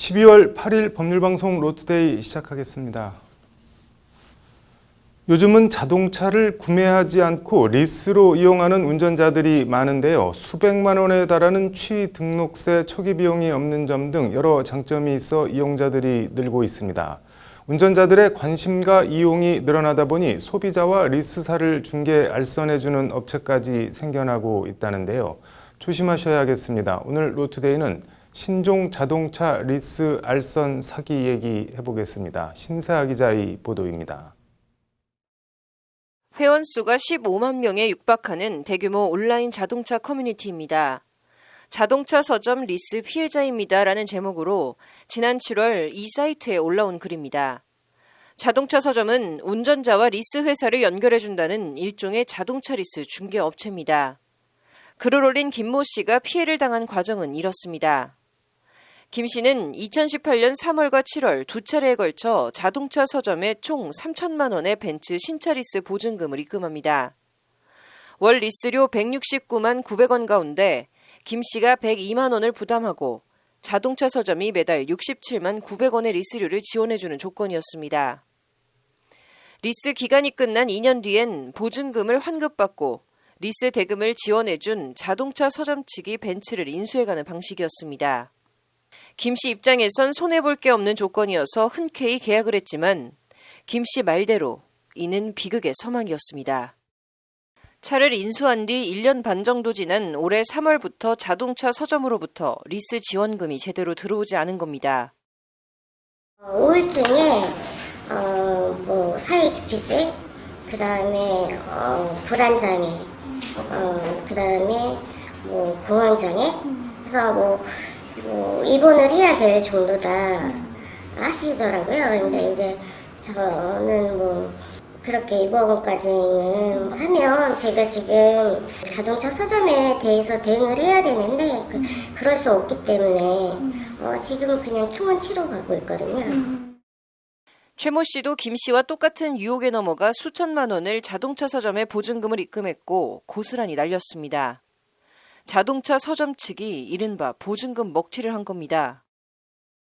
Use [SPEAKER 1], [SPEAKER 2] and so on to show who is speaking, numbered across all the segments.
[SPEAKER 1] 12월 8일 법률방송 로투데이 시작하겠습니다. 요즘은 자동차를 구매하지 않고 리스로 이용하는 운전자들이 많은데요. 수백만 원에 달하는 취등록세 초기 비용이 없는 점 등 여러 장점이 있어 이용자들이 늘고 있습니다. 운전자들의 관심과 이용이 늘어나다 보니 소비자와 리스사를 중개 알선해주는 업체까지 생겨나고 있다는데요. 조심하셔야겠습니다. 오늘 로투데이는 신종 자동차 리스 알선 사기 얘기 해보겠습니다. 신세아 기자의 보도입니다.
[SPEAKER 2] 회원수가 15만 명에 육박하는 대규모 온라인 자동차 커뮤니티입니다. 자동차 서점 리스 피해자입니다라는 제목으로 지난 7월 이 사이트에 올라온 글입니다. 자동차 서점은 운전자와 리스 회사를 연결해준다는 일종의 자동차 리스 중개업체입니다. 글을 올린 김모 씨가 피해를 당한 과정은 이렇습니다. 김 씨는 2018년 3월과 7월 두 차례에 걸쳐 자동차 서점에 총 3천만 원의 벤츠 신차 리스 보증금을 입금합니다. 월 리스료 169만 900원 가운데 김 씨가 102만 원을 부담하고 자동차 서점이 매달 67만 900원의 리스료를 지원해주는 조건이었습니다. 리스 기간이 끝난 2년 뒤엔 보증금을 환급받고 리스 대금을 지원해준 자동차 서점 측이 벤츠를 인수해가는 방식이었습니다. 김 씨 입장에선 손해볼 게 없는 조건이어서 흔쾌히 계약을 했지만 김 씨 말대로 이는 비극의 서막이었습니다. 차를 인수한 뒤 1년 반 정도 지난 올해 3월부터 자동차 서점으로부터 리스 지원금이 제대로 들어오지 않은 겁니다.
[SPEAKER 3] 우울증에 사회 기피제, 그 다음에 불안장애, 그 다음에 공황장애, 그래서 입원을 해야 될 정도다 하시더라고요. 근데 이제 저는 그렇게 입원까지는 하면 제가 지금 자동차 서점에 대해서 대응을 해야 되는데 그럴 수 없기 때문에 지금 그냥 통원 치러 가고 있거든요.
[SPEAKER 2] 최모 씨도 김 씨와 똑같은 유혹에 넘어가 수천만 원을 자동차 서점에 보증금을 입금했고 고스란히 날렸습니다. 자동차 서점 측이 이른바 보증금 먹튀를 한 겁니다.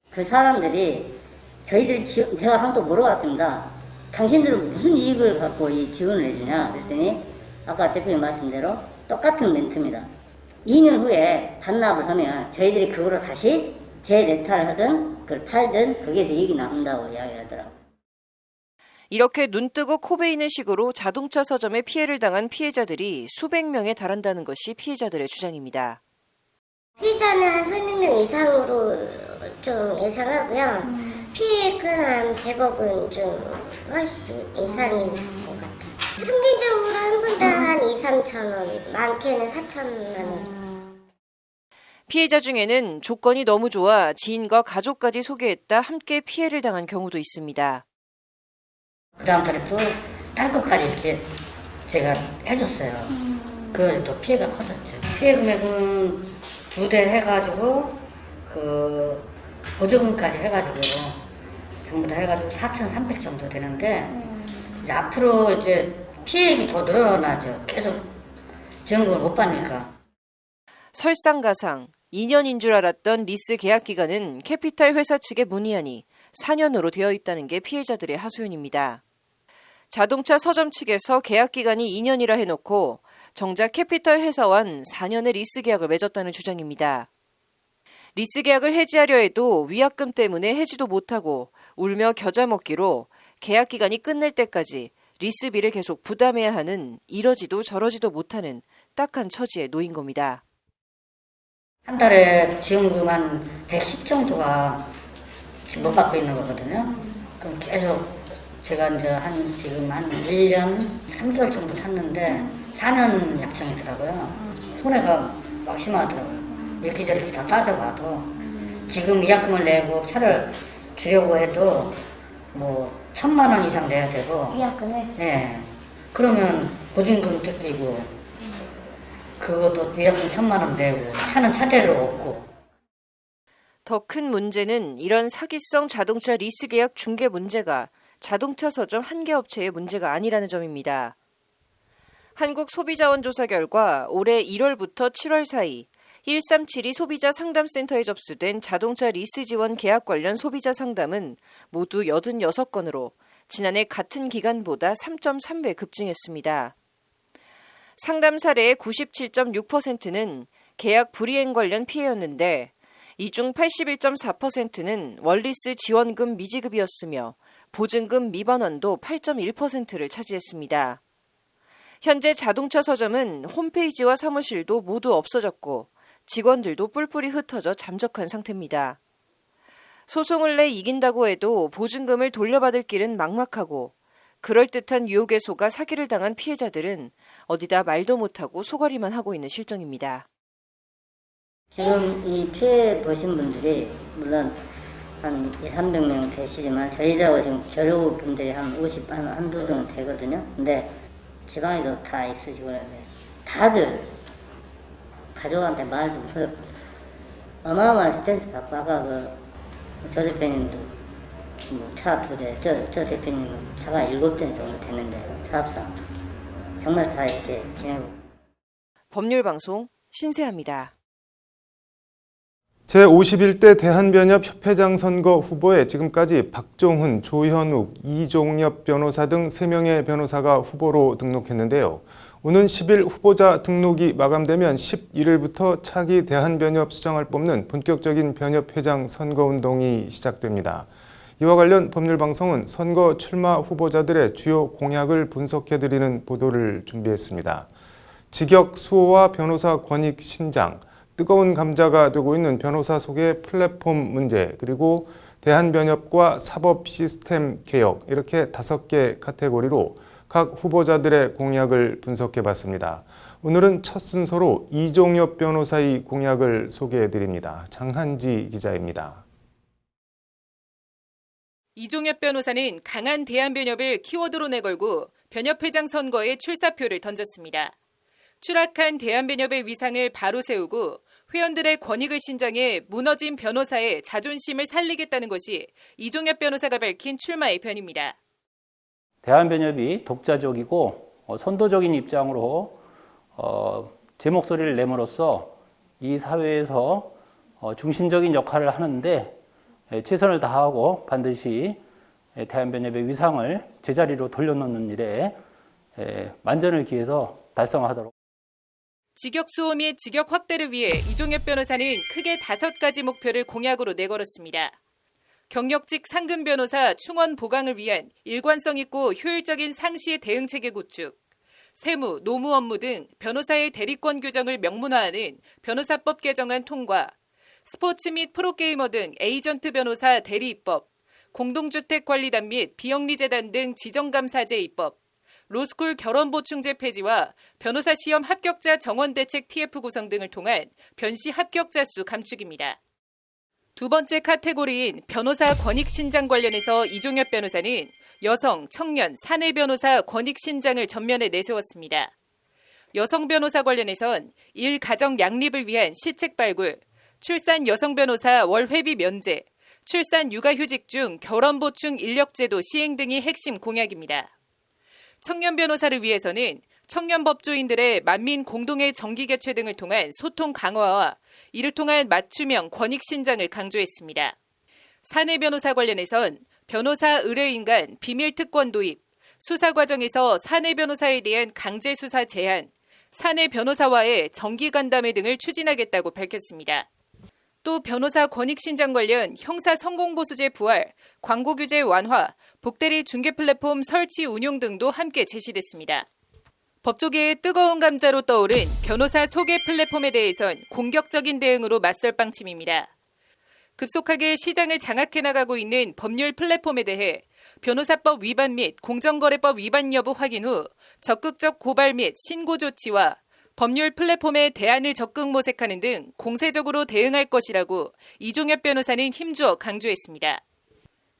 [SPEAKER 4] 그 사람들이 저희들이 제가 한번 물어봤습니다. 당신들은 무슨 이익을 갖고 이 지원을 해주냐 그랬더니 아까 대표님 말씀대로 똑같은 멘트입니다. 2년 후에 반납을 하면 저희들이 그거로 다시 재레타를 하든 그걸 팔든 거기에서 이익이 남는다고 이야기를 하더라고요.
[SPEAKER 2] 이렇게 눈뜨고 코 베이는 식으로 자동차 서점에 피해를 당한 피해자들이 수백 명에 달한다는 것이 피해자들의 주장입니다.
[SPEAKER 3] 피해자는 한 300명 이상으로 좀 예상하고요. 피해액은 한 100억은 좀 훨씬 이상일 것 같아요. 평균적으로 한 분당 한 2, 3천 원, 많게는 4천만 원.
[SPEAKER 2] 피해자 중에는 조건이 너무 좋아 지인과 가족까지 소개했다 함께 피해를 당한 경우도 있습니다.
[SPEAKER 4] 그 다음 달에 또 딴 것까지 이렇게 제가 해줬어요. 그래서 또 피해가 커졌죠. 피해 금액은 2대 해가지고 그 보조금까지 해가지고 전부 다 해가지고 4,300 정도 되는데 이제 앞으로 이제 피해액이 더 늘어나죠. 계속 지원금을 못 받으니까.
[SPEAKER 2] 설상가상 2년인 줄 알았던 리스 계약 기간은 캐피탈 회사 측에 문의하니 4년으로 되어 있다는 게 피해자들의 하소연입니다. 자동차 서점 측에서 계약 기간이 2년이라 해놓고 정작 캐피탈 회사와는 4년의 리스 계약을 맺었다는 주장입니다. 리스 계약을 해지하려 해도 위약금 때문에 해지도 못하고 울며 겨자 먹기로 계약 기간이 끝날 때까지 리스비를 계속 부담해야 하는 이러지도 저러지도 못하는 딱한 처지에 놓인 겁니다.
[SPEAKER 4] 한 달에 지원금 한 110 정도가 지금 못 받고 있는 거거든요. 그럼 계속 제가 이제 지금 한 1년 3개월 정도 탔는데 4년 약정이더라고요. 손해가 막 심하더라고요. 이렇게 저렇게 다 따져봐도 지금 위약금을 내고 차를 주려고 해도 1,000만 원 이상 내야 되고
[SPEAKER 3] 위약금을?
[SPEAKER 4] 네. 그러면 보증금 뜯기고 그것도 위약금 1,000만 원 내고 차는 차대로 없고.
[SPEAKER 2] 더 큰 문제는 이런 사기성 자동차 리스 계약 중개 문제가 자동차 서점 한 개 업체의 문제가 아니라는 점입니다. 한국소비자원조사 결과 올해 1월부터 7월 사이 1372 소비자 상담센터에 접수된 자동차 리스 지원 계약 관련 소비자 상담은 모두 86건으로 지난해 같은 기간보다 3.3배 급증했습니다. 상담 사례의 97.6%는 계약 불이행 관련 피해였는데 이 중 81.4%는 월리스 지원금 미지급이었으며 보증금 미반환도 8.1%를 차지했습니다. 현재 자동차 서점은 홈페이지와 사무실도 모두 없어졌고 직원들도 뿔뿔이 흩어져 잠적한 상태입니다. 소송을 내 이긴다고 해도 보증금을 돌려받을 길은 막막하고 그럴듯한 유혹에 속아 사기를 당한 피해자들은 어디다 말도 못하고 소가리만 하고 있는 실정입니다.
[SPEAKER 4] 지금 이 피해 보신 분들이 물론 한 200~300명 되시지만 저희들하고 지금 교류 분들이 한두 명 되거든요. 근데 지방에도 다 있으시고 그런데 다들 가족한테 말 좀 해서 어마어마한 스트레스 받고 아까 조 대표님도 차 2대, 저 대표님은 차가 7대 정도 됐는데 사업상 정말 다 이렇게 지내고.
[SPEAKER 2] 법률방송 신세아입니다.
[SPEAKER 1] 제51대 대한변협 협회장 선거 후보에 지금까지 박종훈, 조현욱, 이종엽 변호사 등 3명의 변호사가 후보로 등록했는데요. 오는 10일 후보자 등록이 마감되면 11일부터 차기 대한변협 수장을 뽑는 본격적인 변협회장 선거운동이 시작됩니다. 이와 관련 법률방송은 선거 출마 후보자들의 주요 공약을 분석해드리는 보도를 준비했습니다. 직역 수호와 변호사 권익 신장, 뜨거운 감자가 되고 있는 변호사 소개 플랫폼 문제, 그리고 대한변협과 사법 시스템 개혁, 이렇게 5개 카테고리로 각 후보자들의 공약을 분석해봤습니다. 오늘은 첫 순서로 이종엽 변호사의 공약을 소개해드립니다. 장한지 기자입니다.
[SPEAKER 5] 이종엽 변호사는 강한 대한변협을 키워드로 내걸고 변협회장 선거에 출사표를 던졌습니다. 추락한 대한변협의 위상을 바로 세우고 회원들의 권익을 신장해 무너진 변호사의 자존심을 살리겠다는 것이 이종엽 변호사가 밝힌 출마의 변입니다.
[SPEAKER 6] 대한변협이 독자적이고 선도적인 입장으로 제 목소리를 내므로써 이 사회에서 중심적인 역할을 하는데 최선을 다하고 반드시 대한변협의 위상을 제자리로 돌려놓는 일에 만전을 기해서 달성하도록.
[SPEAKER 5] 직역 수호 및 직역 확대를 위해 이종엽 변호사는 크게 5가지 목표를 공약으로 내걸었습니다. 경력직 상근 변호사 충원 보강을 위한 일관성 있고 효율적인 상시의 대응체계 구축, 세무, 노무 업무 등 변호사의 대리권 규정을 명문화하는 변호사법 개정안 통과, 스포츠 및 프로게이머 등 에이전트 변호사 대리 입법, 공동주택관리단 및 비영리재단 등 지정감사제 입법, 로스쿨 결혼보충제 폐지와 변호사 시험 합격자 정원대책 TF 구성 등을 통한 변시 합격자 수 감축입니다. 두 번째 카테고리인 변호사 권익 신장 관련해서 이종엽 변호사는 여성, 청년, 사내 변호사 권익 신장을 전면에 내세웠습니다. 여성 변호사 관련해선 일가정 양립을 위한 시책 발굴, 출산 여성 변호사 월 회비 면제, 출산 육아휴직 중 결혼보충 인력제도 시행 등이 핵심 공약입니다. 청년 변호사를 위해서는 청년 법조인들의 만민 공동의 정기 개최 등을 통한 소통 강화와 이를 통한 맞춤형 권익 신장을 강조했습니다. 사내 변호사 관련해선 변호사 의뢰인 간 비밀 특권 도입, 수사 과정에서 사내 변호사에 대한 강제 수사 제한, 사내 변호사와의 정기 간담회 등을 추진하겠다고 밝혔습니다. 또 변호사 권익 신장 관련 형사 성공보수제 부활, 광고 규제 완화, 복대리 중개 플랫폼 설치 운용 등도 함께 제시됐습니다. 법조계의 뜨거운 감자로 떠오른 변호사 소개 플랫폼에 대해선 공격적인 대응으로 맞설 방침입니다. 급속하게 시장을 장악해 나가고 있는 법률 플랫폼에 대해 변호사법 위반 및 공정거래법 위반 여부 확인 후 적극적 고발 및 신고 조치와 법률 플랫폼에 대안을 적극 모색하는 등 공세적으로 대응할 것이라고 이종엽 변호사는 힘주어 강조했습니다.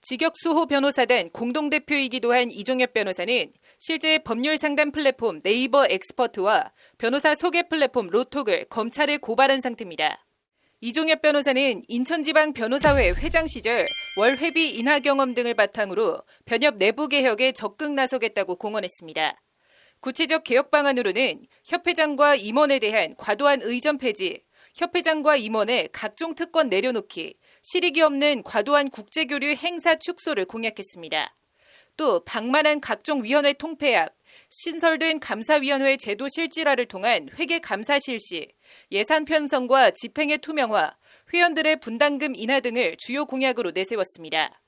[SPEAKER 5] 직역수호 변호사단 공동대표이기도 한 이종엽 변호사는 실제 법률 상담 플랫폼 네이버 엑스퍼트와 변호사 소개 플랫폼 로톡을 검찰에 고발한 상태입니다. 이종엽 변호사는 인천지방 변호사회 회장 시절 월 회비 인하 경험 등을 바탕으로 변협 내부 개혁에 적극 나서겠다고 공언했습니다. 구체적 개혁 방안으로는 협회장과 임원에 대한 과도한 의전 폐지, 협회장과 임원의 각종 특권 내려놓기, 실익이 없는 과도한 국제교류 행사 축소를 공약했습니다. 또 방만한 각종 위원회 통폐합, 신설된 감사위원회 제도 실질화를 통한 회계 감사 실시, 예산 편성과 집행의 투명화, 회원들의 분담금 인하 등을 주요 공약으로 내세웠습니다.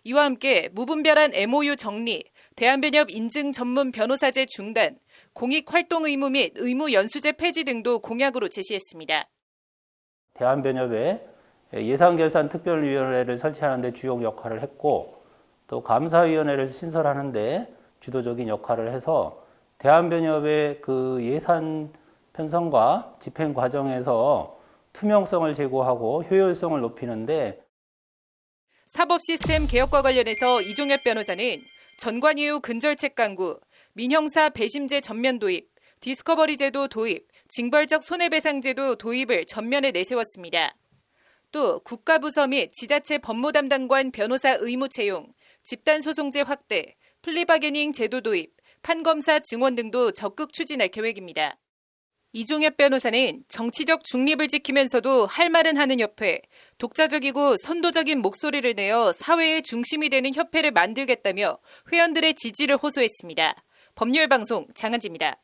[SPEAKER 5] 이와 함께 무분별한 MOU 정리, 대한변협 인증 전문 변호사제 중단, 공익활동 의무 및 의무 연수제 폐지 등도 공약으로 제시했습니다.
[SPEAKER 6] 대한변협에 예산결산특별위원회를 설치하는 데 주요 역할을 했고 또 감사위원회를 신설하는 데 주도적인 역할을 해서 대한변협의 그 예산 편성과 집행 과정에서 투명성을 제고하고 효율성을 높이는데
[SPEAKER 5] 사법 시스템 개혁과 관련해서 이종엽 변호사는 전관 이후 근절책 강구, 민형사 배심제 전면 도입, 디스커버리 제도 도입, 징벌적 손해배상 제도 도입을 전면에 내세웠습니다. 또 국가부서 및 지자체 법무담당관 변호사 의무 채용, 집단소송제 확대, 플리바게닝 제도 도입, 판검사 증원 등도 적극 추진할 계획입니다. 이종엽 변호사는 정치적 중립을 지키면서도 할 말은 하는 협회, 독자적이고 선도적인 목소리를 내어 사회의 중심이 되는 협회를 만들겠다며 회원들의 지지를 호소했습니다. 법률방송 장한지입니다.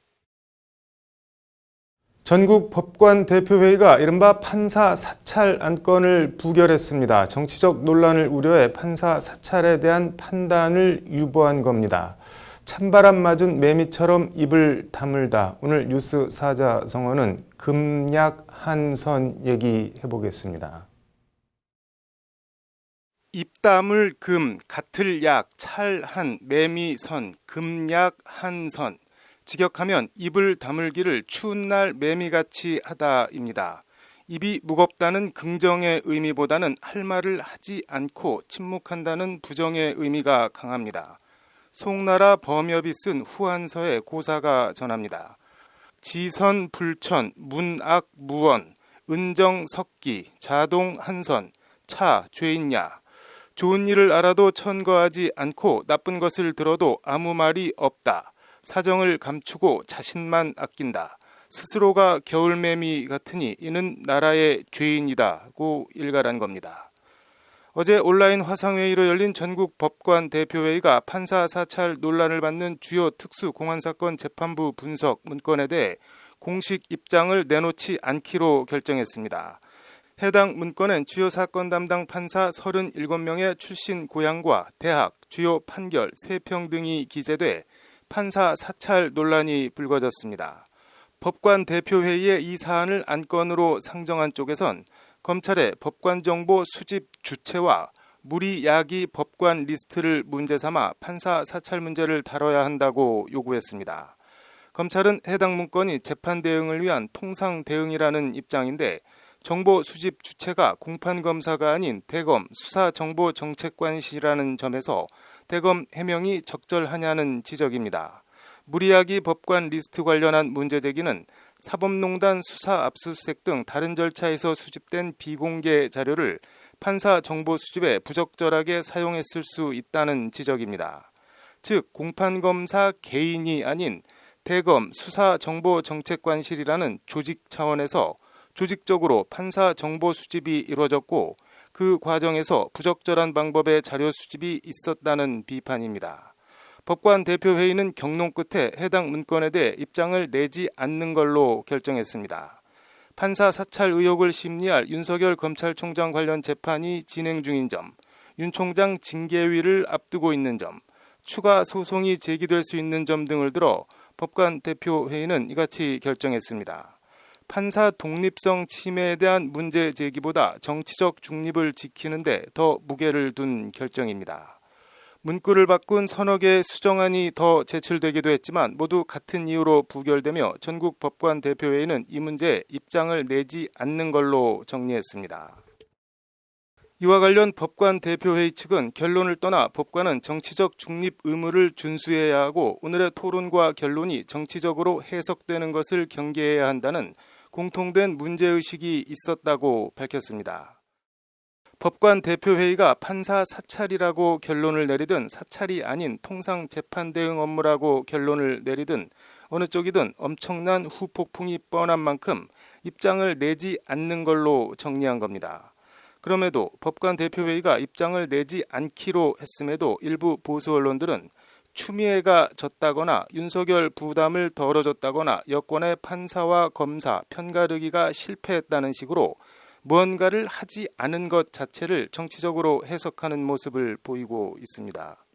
[SPEAKER 1] 전국 법관 대표회의가 이른바 판사 사찰 안건을 부결했습니다. 정치적 논란을 우려해 판사 사찰에 대한 판단을 유보한 겁니다. 찬바람 맞은 매미처럼 입을 다물다. 오늘 뉴스 사자성어는 금약 한선 얘기해 보겠습니다. 입다물 금, 같을 약, 찰한, 매미선, 금약 한선. 직역하면 입을 다물기를 추운 날 매미같이 하다입니다. 입이 무겁다는 긍정의 의미보다는 할 말을 하지 않고 침묵한다는 부정의 의미가 강합니다. 송나라 범협이 쓴 후한서의 고사가 전합니다. 지선 불천, 문악 무원, 은정 석기, 자동 한선, 차 죄인야. 좋은 일을 알아도 천거하지 않고 나쁜 것을 들어도 아무 말이 없다. 사정을 감추고 자신만 아낀다. 스스로가 겨울매미 같으니 이는 나라의 죄인이다고 일갈한 겁니다. 어제 온라인 화상회의로 열린 전국 법관 대표회의가 판사 사찰 논란을 받는 주요 특수공안사건 재판부 분석 문건에 대해 공식 입장을 내놓지 않기로 결정했습니다. 해당 문건엔 주요 사건 담당 판사 37명의 출신 고향과 대학, 주요 판결 3편 등이 기재돼 판사 사찰 논란이 불거졌습니다. 법관 대표회의에 이 사안을 안건으로 상정한 쪽에선 검찰의 법관 정보 수집 주체와 무리 야기 법관 리스트를 문제 삼아 판사 사찰 문제를 다뤄야 한다고 요구했습니다. 검찰은 해당 문건이 재판 대응을 위한 통상 대응이라는 입장인데 정보 수집 주체가 공판검사가 아닌 대검 수사정보정책관실이라는 점에서 대검 해명이 적절하냐는 지적입니다. 무리야기 법관 리스트 관련한 문제 제기는 사법농단 수사 압수수색 등 다른 절차에서 수집된 비공개 자료를 판사 정보 수집에 부적절하게 사용했을 수 있다는 지적입니다. 즉 공판검사 개인이 아닌 대검 수사정보정책관실이라는 조직 차원에서 조직적으로 판사 정보 수집이 이루어졌고 그 과정에서 부적절한 방법의 자료 수집이 있었다는 비판입니다. 법관 대표회의는 경론 끝에 해당 문건에 대해 입장을 내지 않는 걸로 결정했습니다. 판사 사찰 의혹을 심리할 윤석열 검찰총장 관련 재판이 진행 중인 점, 윤 총장 징계위를 앞두고 있는 점, 추가 소송이 제기될 수 있는 점 등을 들어 법관 대표회의는 이같이 결정했습니다. 판사 독립성 침해에 대한 문제 제기보다 정치적 중립을 지키는 데 더 무게를 둔 결정입니다. 문구를 바꾼 서너 개의 수정안이 더 제출되기도 했지만 모두 같은 이유로 부결되며 전국 법관 대표회의는 이 문제에 입장을 내지 않는 걸로 정리했습니다. 이와 관련 법관 대표회의 측은 결론을 떠나 법관은 정치적 중립 의무를 준수해야 하고 오늘의 토론과 결론이 정치적으로 해석되는 것을 경계해야 한다는 공통된 문제의식이 있었다고 밝혔습니다. 법관 대표회의가 판사 사찰이라고 결론을 내리든 사찰이 아닌 통상 재판 대응 업무라고 결론을 내리든 어느 쪽이든 엄청난 후폭풍이 뻔한 만큼 입장을 내지 않는 걸로 정리한 겁니다. 그럼에도 법관 대표회의가 입장을 내지 않기로 했음에도 일부 보수 언론들은 추미애가 졌다거나 윤석열 부담을 덜어줬다거나 여권의 판사와 검사 편가르기가 실패했다는 식으로 무언가를 하지 않은 것 자체를 정치적으로 해석하는 모습을 보이고 있습니다.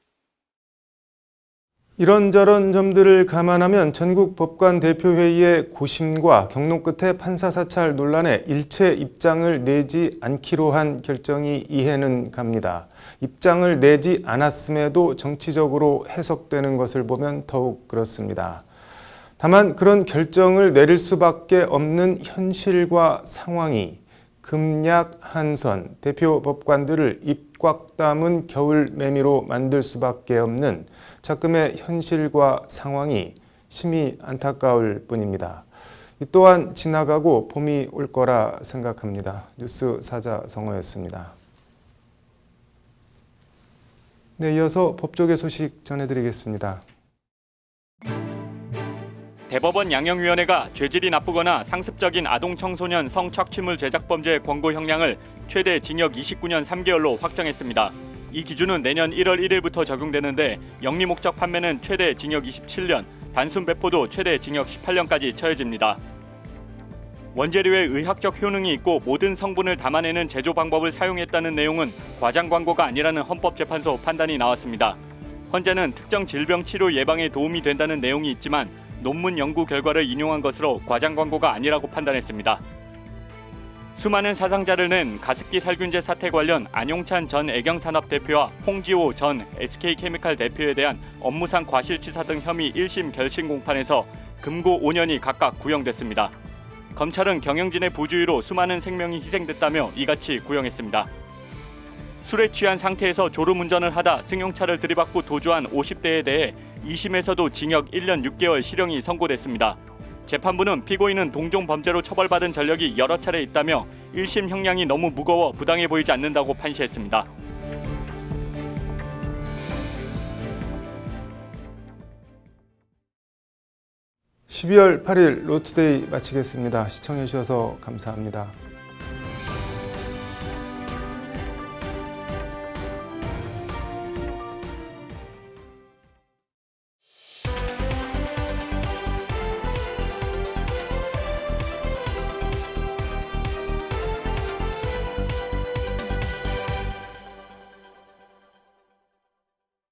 [SPEAKER 1] 이런저런 점들을 감안하면 전국 법관 대표회의의 고심과 경론 끝에 판사 사찰 논란에 일체 입장을 내지 않기로 한 결정이 이해는 갑니다. 입장을 내지 않았음에도 정치적으로 해석되는 것을 보면 더욱 그렇습니다. 다만 그런 결정을 내릴 수밖에 없는 현실과 상황이 금약 한선 대표 법관들을 입 꽉 담은 겨울 매미로 만들 수밖에 없는 작금의 현실과 상황이 심히 안타까울 뿐입니다. 이 또한 지나가고 봄이 올 거라 생각합니다. 뉴스 사자성어였습니다. 네, 이어서 법조계 소식 전해드리겠습니다.
[SPEAKER 7] 대법원 양형위원회가 죄질이 나쁘거나 상습적인 아동 청소년 성착취물 제작 범죄 권고 형량을 최대 징역 29년 3개월로 확정했습니다. 이 기준은 내년 1월 1일부터 적용되는데 영리 목적 판매는 최대 징역 27년, 단순 배포도 최대 징역 18년까지 처해집니다. 원재료에 의학적 효능이 있고 모든 성분을 담아내는 제조 방법을 사용했다는 내용은 과장 광고가 아니라는 헌법재판소 판단이 나왔습니다. 헌재는 특정 질병 치료 예방에 도움이 된다는 내용이 있지만 논문 연구 결과를 인용한 것으로 과장 광고가 아니라고 판단했습니다. 수많은 사상자를 낸 가습기 살균제 사태 관련 안용찬 전 애경산업 대표와 홍지호 전 SK케미칼 대표에 대한 업무상 과실치사 등 혐의 1심 결심 공판에서 금고 5년이 각각 구형됐습니다. 검찰은 경영진의 부주의로 수많은 생명이 희생됐다며 이같이 구형했습니다. 술에 취한 상태에서 졸음운전을 하다 승용차를 들이받고 도주한 50대에 대해 2심에서도 징역 1년 6개월 실형이 선고됐습니다. 재판부는 피고인은 동종 범죄로 처벌받은 전력이 여러 차례 있다며 1심 형량이 너무 무거워 부당해 보이지 않는다고 판시했습니다.
[SPEAKER 1] (12월 8일) 로투데이 마치겠습니다. 시청해 주셔서 감사합니다.